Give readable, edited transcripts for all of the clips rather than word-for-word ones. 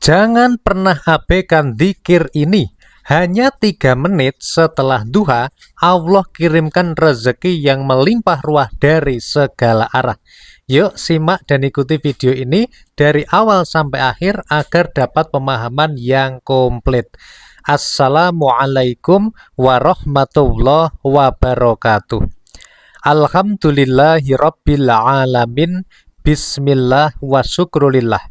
Jangan pernah abaikan dzikir ini. Hanya 3 menit setelah duha, Allah kirimkan rezeki yang melimpah ruah dari segala arah. Yuk simak dan ikuti video ini dari awal sampai akhir agar dapat pemahaman yang komplit. Assalamualaikum warahmatullahi wabarakatuh. Alhamdulillahirabbil alamin. Bismillah wa syukrulillah.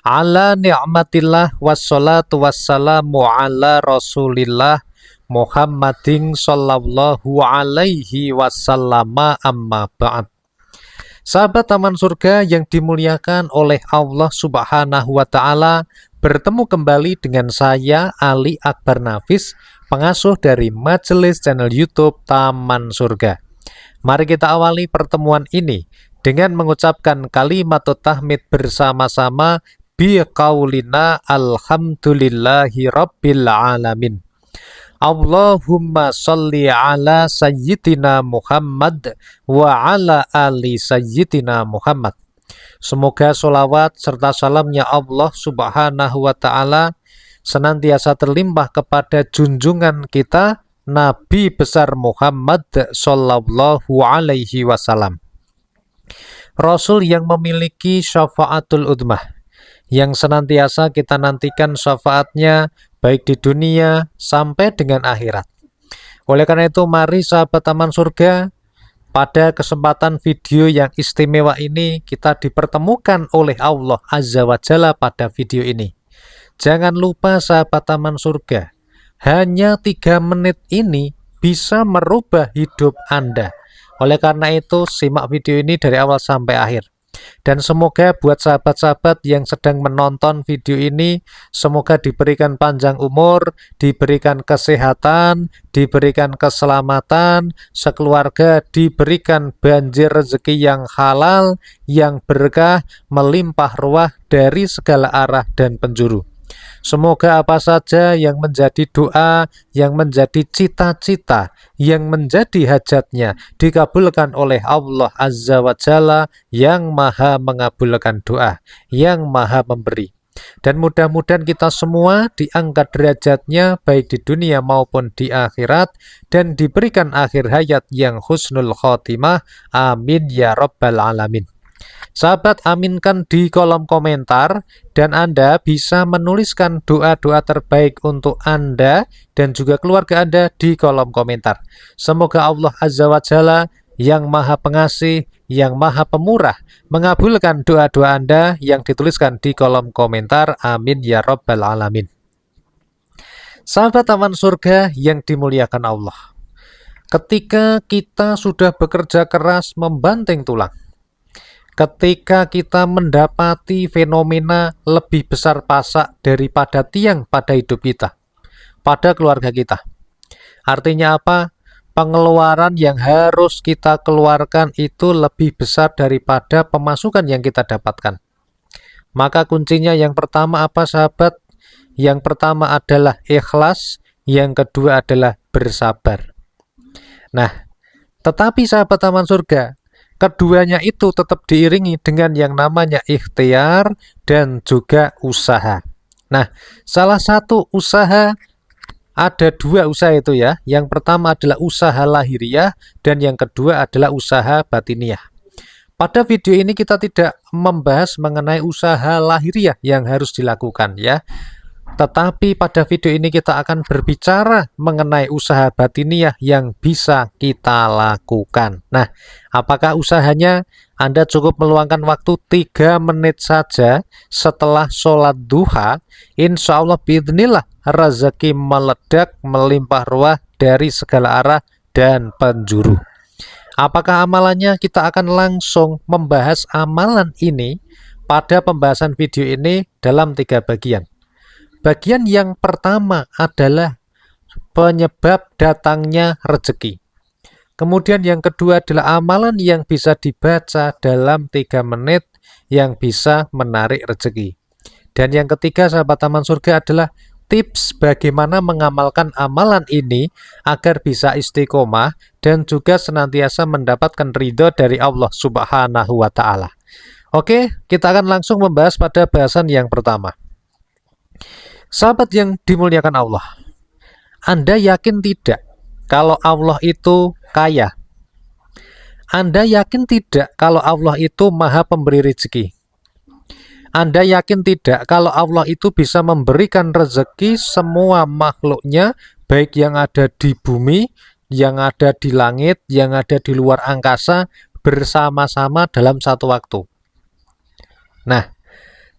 Ala ni'matillah wassalatu wassalamu ala rasulillah Muhammadin sallallahu alaihi wasallama amma ba'd. Sahabat Taman Surga yang dimuliakan oleh Allah Subhanahu wa Ta'ala, bertemu kembali dengan saya Ali Akbar Nafis, pengasuh dari majelis channel YouTube Taman Surga. Mari kita awali pertemuan ini dengan mengucapkan kalimat tahmid bersama-sama biqaulina alhamdulillahi rabbil alamin. Allahumma sholli ala sayyidina Muhammad wa ala ali sayyidina Muhammad. Semoga sholawat serta salamnya Allah Subhanahu wa Ta'ala senantiasa terlimpah kepada junjungan kita Nabi besar Muhammad sallallahu alaihi wasallam, Rasul yang memiliki syafaatul udmah, yang senantiasa kita nantikan syafaatnya baik di dunia sampai dengan akhirat. Oleh karena itu, mari sahabat Taman Surga, pada kesempatan video yang istimewa ini kita dipertemukan oleh Allah Azza wa Jalla pada video ini. Jangan lupa sahabat Taman Surga, hanya 3 menit ini bisa merubah hidup Anda. Oleh karena itu, simak video ini dari awal sampai akhir. Dan semoga buat sahabat-sahabat yang sedang menonton video ini, semoga diberikan panjang umur, diberikan kesehatan, diberikan keselamatan, sekeluarga diberikan banjir rezeki yang halal, yang berkah, melimpah ruah dari segala arah dan penjuru. Semoga apa saja yang menjadi doa, yang menjadi cita-cita, yang menjadi hajatnya dikabulkan oleh Allah Azza wa Jalla yang maha mengabulkan doa, yang maha memberi. Dan mudah-mudahan kita semua diangkat derajatnya baik di dunia maupun di akhirat dan diberikan akhir hayat yang husnul khotimah. Amin ya rabbal alamin. Sahabat, aminkan di kolom komentar dan Anda bisa menuliskan doa-doa terbaik untuk Anda dan juga keluarga Anda di kolom komentar. Semoga Allah Azza wa Jalla yang maha pengasih, yang maha pemurah, mengabulkan doa-doa Anda yang dituliskan di kolom komentar. Amin ya rabbal alamin. Sahabat Taman Surga yang dimuliakan Allah, ketika kita sudah bekerja keras membanting tulang, ketika kita mendapati fenomena lebih besar pasak daripada tiang pada hidup kita, pada keluarga kita. Artinya apa? Pengeluaran yang harus kita keluarkan itu lebih besar daripada pemasukan yang kita dapatkan. Maka kuncinya yang pertama apa sahabat? Yang pertama adalah ikhlas, yang kedua adalah bersabar. Nah, tetapi sahabat Taman Surga, keduanya itu tetap diiringi dengan yang namanya ikhtiar dan juga usaha. Nah, salah satu usaha, ada 2 usaha itu ya. Yang pertama adalah usaha lahiriah dan yang kedua adalah usaha batiniah. Pada video ini kita tidak membahas mengenai usaha lahiriah yang harus dilakukan ya. Tetapi pada video ini kita akan berbicara mengenai usaha batiniah yang bisa kita lakukan. Nah, apakah usahanya? Anda cukup meluangkan waktu 3 menit saja setelah sholat duha. Insya Allah biidznillah rezeki meledak, melimpah ruah dari segala arah dan penjuru. Apakah amalannya? Kita akan langsung membahas amalan ini pada pembahasan video ini dalam 3 bagian. Bagian yang pertama adalah penyebab datangnya rezeki. Kemudian yang kedua adalah amalan yang bisa dibaca dalam 3 menit yang bisa menarik rezeki. Dan yang ketiga sahabat Taman Surga adalah tips bagaimana mengamalkan amalan ini agar bisa istiqomah dan juga senantiasa mendapatkan ridho dari Allah Subhanahu wa Ta'ala. Oke, kita akan langsung membahas pada bahasan yang pertama. Sahabat yang dimuliakan Allah, Anda yakin tidak kalau Allah itu kaya? Anda yakin tidak kalau Allah itu maha pemberi rezeki? Anda yakin tidak kalau Allah itu bisa memberikan rezeki semua makhluknya, baik yang ada di bumi, yang ada di langit, yang ada di luar angkasa, bersama-sama dalam satu waktu? Nah,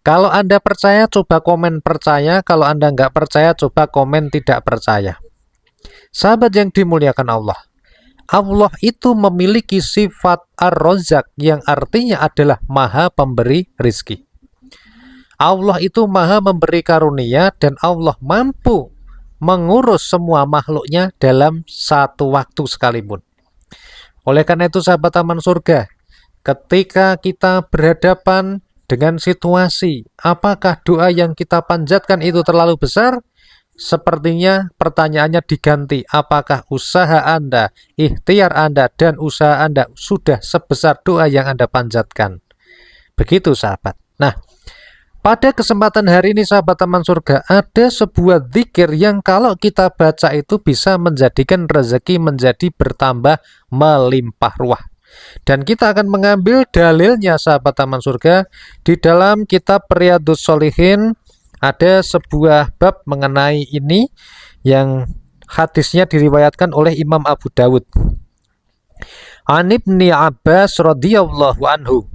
kalau Anda percaya, coba komen percaya. Kalau Anda nggak percaya, coba komen tidak percaya. Sahabat yang dimuliakan Allah, Allah itu memiliki sifat Ar-Razzaq yang artinya adalah maha pemberi rizki. Allah itu maha memberi karunia dan Allah mampu mengurus semua makhluknya dalam satu waktu sekalipun. Oleh karena itu sahabat taman surga, ketika kita berhadapan dengan situasi, apakah doa yang kita panjatkan itu terlalu besar? Sepertinya pertanyaannya diganti, apakah usaha Anda, ikhtiar Anda, dan usaha Anda sudah sebesar doa yang Anda panjatkan? Begitu sahabat. Nah, pada kesempatan hari ini sahabat taman surga, ada sebuah zikir yang kalau kita baca itu bisa menjadikan rezeki menjadi bertambah melimpah ruah. Dan kita akan mengambil dalilnya sahabat taman surga di dalam kitab Riyadhus Shalihin. Ada sebuah bab mengenai ini yang hadisnya diriwayatkan oleh Imam Abu Dawud. An Ibni Abbas radhiyallahu anhu,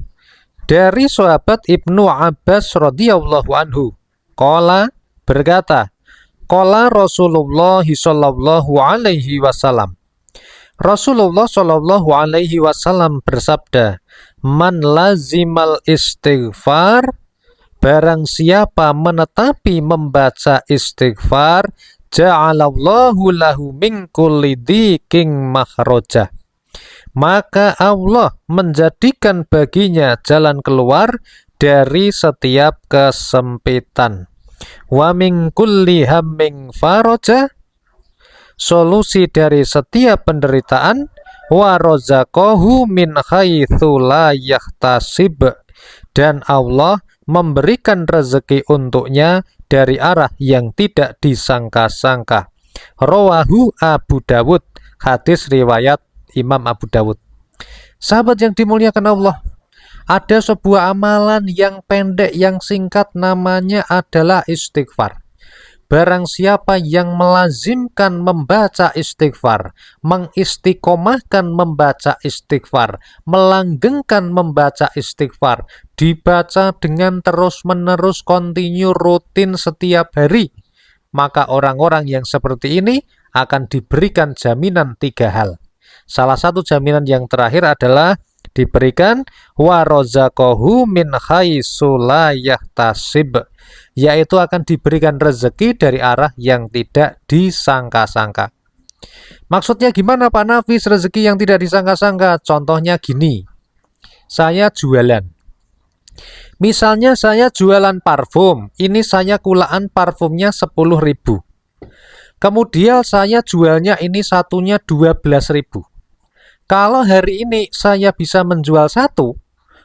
dari sahabat Ibnu Abbas radhiyallahu anhu, qala, berkata, qala Rasulullah sallallahu alaihi wasallam, Rasulullah sallallahu alaihi wasallam bersabda, man lazimal istighfar, barang siapa menetapi membaca istighfar, ja'alallahu lahu min kulli dhikin makhraja, maka Allah menjadikan baginya jalan keluar dari setiap kesempitan. Wa min kulli hammin faraja, solusi dari setiap penderitaan. Wa razaqahu min haitsu la yahtasib, dan Allah memberikan rezeki untuknya dari arah yang tidak disangka-sangka. Rawahu Abu Dawud, hadis riwayat Imam Abu Dawud. Sahabat yang dimuliakan Allah, ada sebuah amalan yang pendek, yang singkat, namanya adalah istighfar. Barang siapa yang melazimkan membaca istighfar, mengistiqomahkan membaca istighfar, melanggengkan membaca istighfar, dibaca dengan terus-menerus, kontinu, rutin setiap hari, maka orang-orang yang seperti ini akan diberikan jaminan 3 hal. Salah satu jaminan yang terakhir adalah diberikan wa razaqahu min haitsu la yahtasib, yaitu akan diberikan rezeki dari arah yang tidak disangka-sangka. Maksudnya gimana Pak Nafis rezeki yang tidak disangka-sangka? Contohnya gini, saya jualan. Misalnya saya jualan parfum, ini saya kulaan parfumnya 10.000. Kemudian saya jualnya ini satunya 12.000. Kalau hari ini saya bisa menjual satu,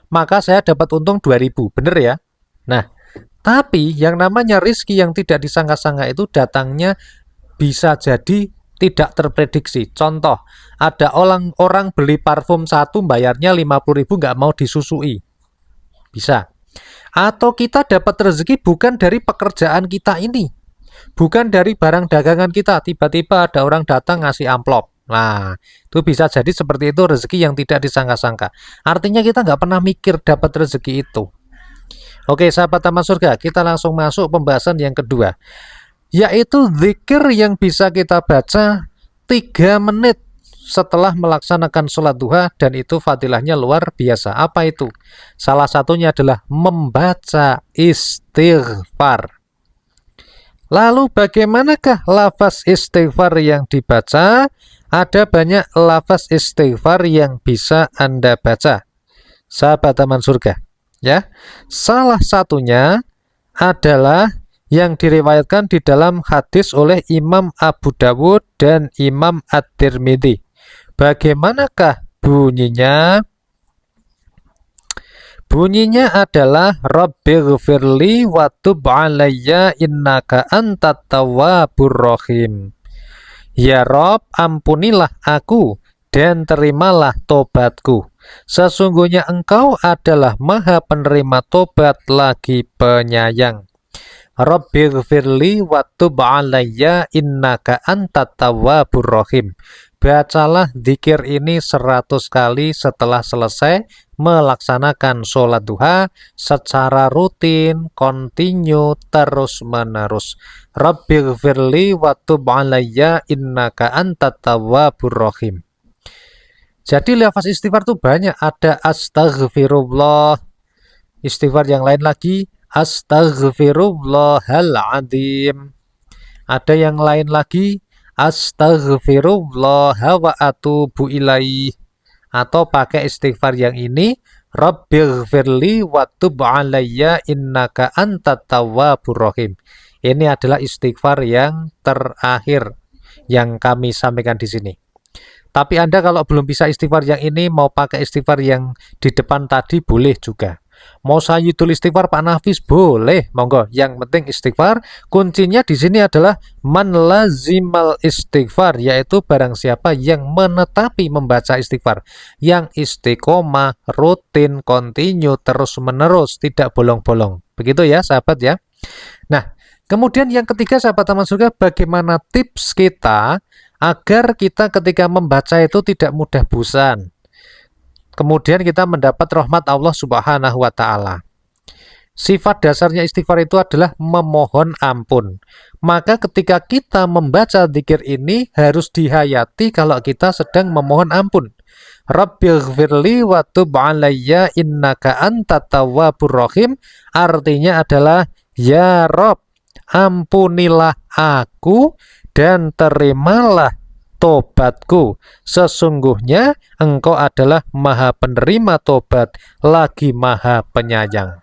maka saya dapat untung 2.000, bener ya? Nah, tapi yang namanya rizki yang tidak disangka-sangka itu datangnya bisa jadi tidak terprediksi. Contoh, ada orang beli parfum satu bayarnya 50.000 nggak mau disusui. Bisa. Atau kita dapat rezeki bukan dari pekerjaan kita ini, bukan dari barang dagangan kita, tiba-tiba ada orang datang ngasih amplop. Nah, itu bisa jadi seperti itu, rezeki yang tidak disangka-sangka. Artinya kita nggak pernah mikir dapat rezeki itu. Oke, sahabat taman surga, kita langsung masuk pembahasan yang kedua, yaitu zikir yang bisa kita baca 3 menit setelah melaksanakan sholat duha, dan itu fadilahnya luar biasa. Apa itu? Salah satunya adalah membaca istighfar. Lalu bagaimanakah lafaz istighfar yang dibaca? Ada banyak lafaz istighfar yang bisa Anda baca, sahabat taman surga. Ya, salah satunya adalah yang diriwayatkan di dalam hadis oleh Imam Abu Dawud dan Imam At-Tirmidzi. Bagaimanakah bunyinya? Bunyinya adalah Rabbighfirli wa tub alayya innaka antat tawwabur rahim. Ya Rob, ampunilah aku dan terimalah tobatku. Sesungguhnya Engkau adalah Maha Penerima tobat lagi penyayang. Rabbighfirli wa tub alayya innaka antat tawwabur rahim. Bacalah zikir ini 100 kali setelah selesai melaksanakan sholat duha secara rutin, kontinu, terus-menerus. Rabbighfirli wa tub alayya innaka antat tawwabur rahim. Jadi lafaz istighfar itu banyak, ada astaghfirullah, istighfar yang lain lagi astaghfirullahal-adzim. Ada yang lain lagi astaghfirullah wa atubu ilaih. Atau pakai istighfar yang ini Rabbighfirli wa tub alayya innaka antat tawwabur rahim. Ini adalah istighfar yang terakhir yang kami sampaikan di sini. Tapi Anda kalau belum bisa istighfar yang ini, mau pakai istighfar yang di depan tadi boleh juga. Mau sayyidul istighfar Pak Nafis boleh, monggo. Yang penting istighfar. Kuncinya di sini adalah man lazimal istighfar, yaitu barang siapa yang menetapi membaca istighfar, yang istiqomah, rutin, kontinu, terus menerus, tidak bolong-bolong. Begitu ya sahabat ya. Nah, kemudian yang ketiga sahabat Taman Surga, bagaimana tips kita agar kita ketika membaca itu tidak mudah bosan. Kemudian kita mendapat rahmat Allah Subhanahu wa Ta'ala. Sifat dasarnya istighfar itu adalah memohon ampun. Maka ketika kita membaca zikir ini harus dihayati kalau kita sedang memohon ampun. Rabbighfirli wa tub alayya innaka antat tawwabur rahim. Artinya adalah, ya Rob, ampunilah aku dan terimalah tobatku. Sesungguhnya Engkau adalah Maha Penerima tobat lagi Maha Penyayang.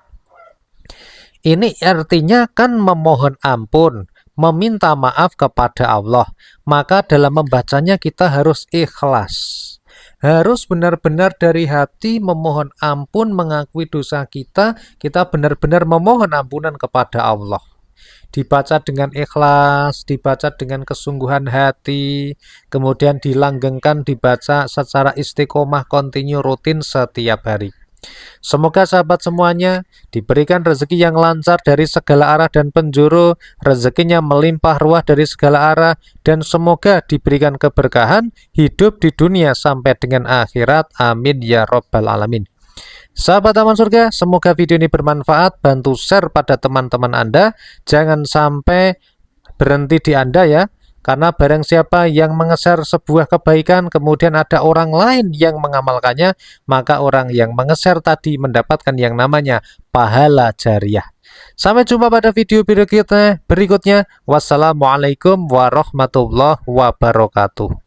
Ini artinya kan memohon ampun, meminta maaf kepada Allah. Maka dalam membacanya kita harus ikhlas. Harus benar-benar dari hati memohon ampun, mengakui dosa kita benar-benar memohon ampunan kepada Allah. Dibaca dengan ikhlas, dibaca dengan kesungguhan hati, kemudian dilanggengkan, dibaca secara istiqomah, kontinu, rutin setiap hari. Semoga sahabat semuanya diberikan rezeki yang lancar dari segala arah dan penjuru, rezekinya melimpah ruah dari segala arah, dan semoga diberikan keberkahan hidup di dunia sampai dengan akhirat. Amin ya Rabbal Alamin. Sahabat Taman Surga, semoga video ini bermanfaat. Bantu share pada teman-teman Anda. Jangan sampai berhenti di Anda ya. Karena barang siapa yang menge-share sebuah kebaikan, kemudian ada orang lain yang mengamalkannya, maka orang yang menge-share tadi mendapatkan yang namanya pahala jariah. Sampai jumpa pada video kita berikutnya. Wassalamualaikum warahmatullahi wabarakatuh.